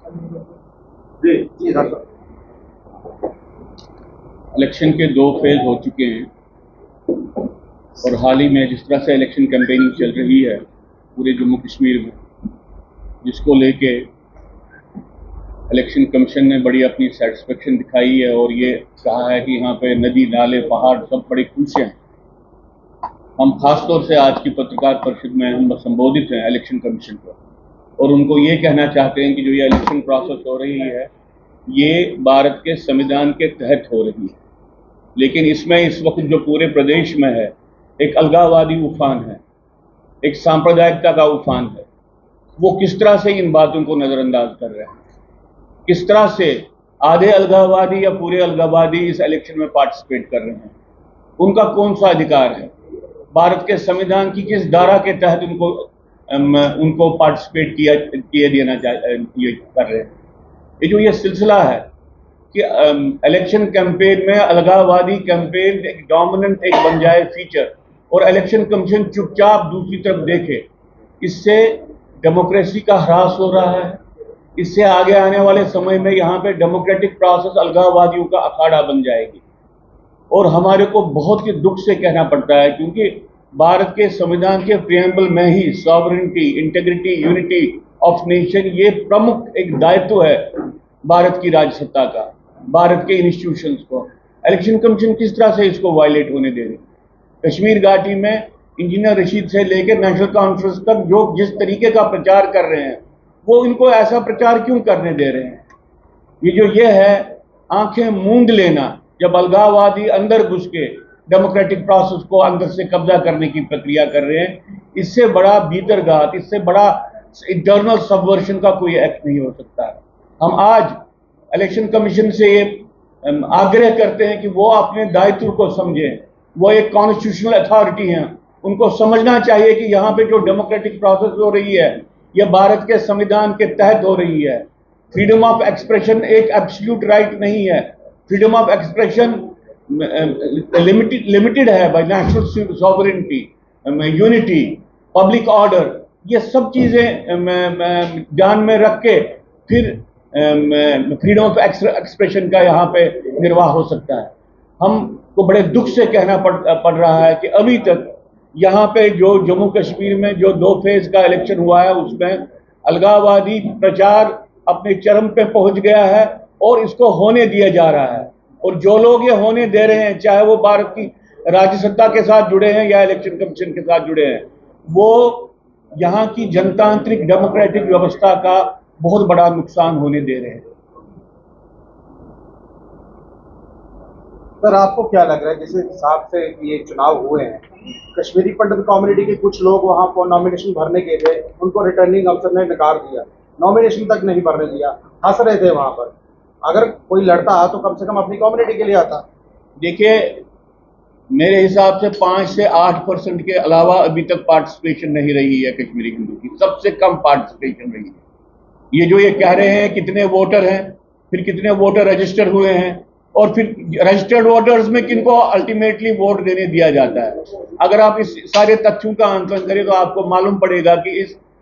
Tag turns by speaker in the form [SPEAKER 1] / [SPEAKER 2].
[SPEAKER 1] जी जी sir.
[SPEAKER 2] Election के 2 phase हो चुके हैं और हाल ही में जिस तरह से इलेक्शन कैंपेनिंग चल रही है पूरे जम्मू कश्मीर में, जिसको लेके इलेक्शन कमीशन ने बड़ी अपनी सेटिस्फेक्शन दिखाई है और ये कहा है कि यहाँ पे नदी नाले पहाड़ सब बड़े खुश हैं। हम खासतौर से आज की पत्रकार परिषद में हम संबोधित हैं इलेक्शन कमीशन को और उनको ये कहना चाहते हैं कि जो ये इलेक्शन प्रोसेस हो रही है ये भारत के संविधान के तहत हो रही है, लेकिन इसमें इस वक्त जो पूरे प्रदेश में है एक अलगाववादी उफान है, एक सांप्रदायिकता का उफान है। वो किस तरह से इन बातों को नजरअंदाज कर रहे हैं, किस तरह से आधे अलगाववादी या पूरे अलगाववादी इस इलेक्शन में पार्टिसिपेट कर रहे हैं, उनका कौन सा अधिकार है, भारत के संविधान की किस धारा के तहत उनको पार्टिसिपेट किए देना ये कर रहे हैं। ये सिलसिला है कि इलेक्शन कैंपेन में अलगाववादी कैंपेन एक डोमिनेंट एक बन जाए फीचर और इलेक्शन कमीशन चुपचाप दूसरी तरफ देखे, इससे डेमोक्रेसी का ह्रास हो रहा है। इससे आगे आने वाले समय में यहाँ पे डेमोक्रेटिक प्रोसेस अलगाववादियों का अखाड़ा बन जाएगी और हमारे को बहुत ही दुख से कहना पड़ता है क्योंकि भारत के संविधान के प्रियम्बल में ही sovereignty, integrity, unity of nation ये प्रमुख एक दायित्व है भारत की राजसत्ता का, भारत के इंस्टीट्यूशंस को। इलेक्शन कमीशन किस तरह से इसको वायलेट होने दे रही। कश्मीर घाटी में इंजीनियर रशीद से लेकर नेशनल कॉन्फ्रेंस तक जो जिस तरीके का प्रचार कर रहे हैं वो इनको ऐसा प्रचार क्यों करने दे रहे हैं। ये है आंखें मूंद लेना जब अलगाववादी अंदर घुस के डेमोक्रेटिक प्रोसेस को अंदर से कब्जा करने की प्रक्रिया कर रहे हैं। इससे बड़ा भीतरघात, इससे बड़ा इंटरनल सबवर्शन का कोई एक्ट नहीं हो सकता है। हम आज इलेक्शन कमीशन से ये आग्रह करते हैं कि वो अपने दायित्व को समझें, वो एक कॉन्स्टिट्यूशनल अथॉरिटी हैं, उनको समझना चाहिए कि यहाँ पे जो डेमोक्रेटिक प्रोसेस हो रही है ये भारत के संविधान के तहत हो रही है। फ्रीडम ऑफ एक्सप्रेशन एक एब्सोल्यूट राइट नहीं है, फ्रीडम ऑफ एक्सप्रेशन लिमिटेड है by national sovereignty, unity, public order. ये सब चीजें ध्यान में रख के फिर फ्रीडम ऑफ एक्सप्रेशन का यहाँ पे निर्वाह हो सकता है। हमको बड़े दुख से कहना पड़ रहा है कि अभी तक यहाँ पे जो जम्मू कश्मीर में जो 2 फेज का इलेक्शन हुआ है उसमें अलगाववादी प्रचार अपने चरम पे पहुंच गया है और इसको होने दिया जा रहा है। और जो लोग ये होने दे रहे हैं, चाहे वो भारत की राज्य सत्ता के साथ जुड़े हैं या इलेक्शन कमीशन के साथ जुड़े हैं, वो यहाँ की जनतांत्रिक डेमोक्रेटिक व्यवस्था का बहुत बड़ा नुकसान होने दे रहे हैं।
[SPEAKER 1] सर आपको क्या लग रहा है जिस हिसाब से ये चुनाव हुए हैं, कश्मीरी पंडित कम्युनिटी के कुछ लोग वहां पर नॉमिनेशन भरने गए थे, उनको रिटर्निंग अफसर ने नकार दिया, नॉमिनेशन तक नहीं भरने दिया, हंस रहे थे वहां पर। अगर कोई लड़ता तो कम से कम अपनी कम्युनिटी के लिए आता। देखिए
[SPEAKER 2] मेरे हिसाब से 5 से 8% के अलावा अभी तक पार्टिसिपेशन नहीं रही है कश्मीरी हिंदू की, सबसे कम पार्टिसिपेशन रही है। ये जो ये कह रहे हैं कितने वोटर हैं, फिर कितने वोटर रजिस्टर हुए हैं और फिर रजिस्टर्ड वोटर्स में किनको अल्टीमेटली वोट देने दिया जाता है। अगर आप इस सारे तथ्यों का आंकलन करें तो आपको मालूम पड़ेगा कि इस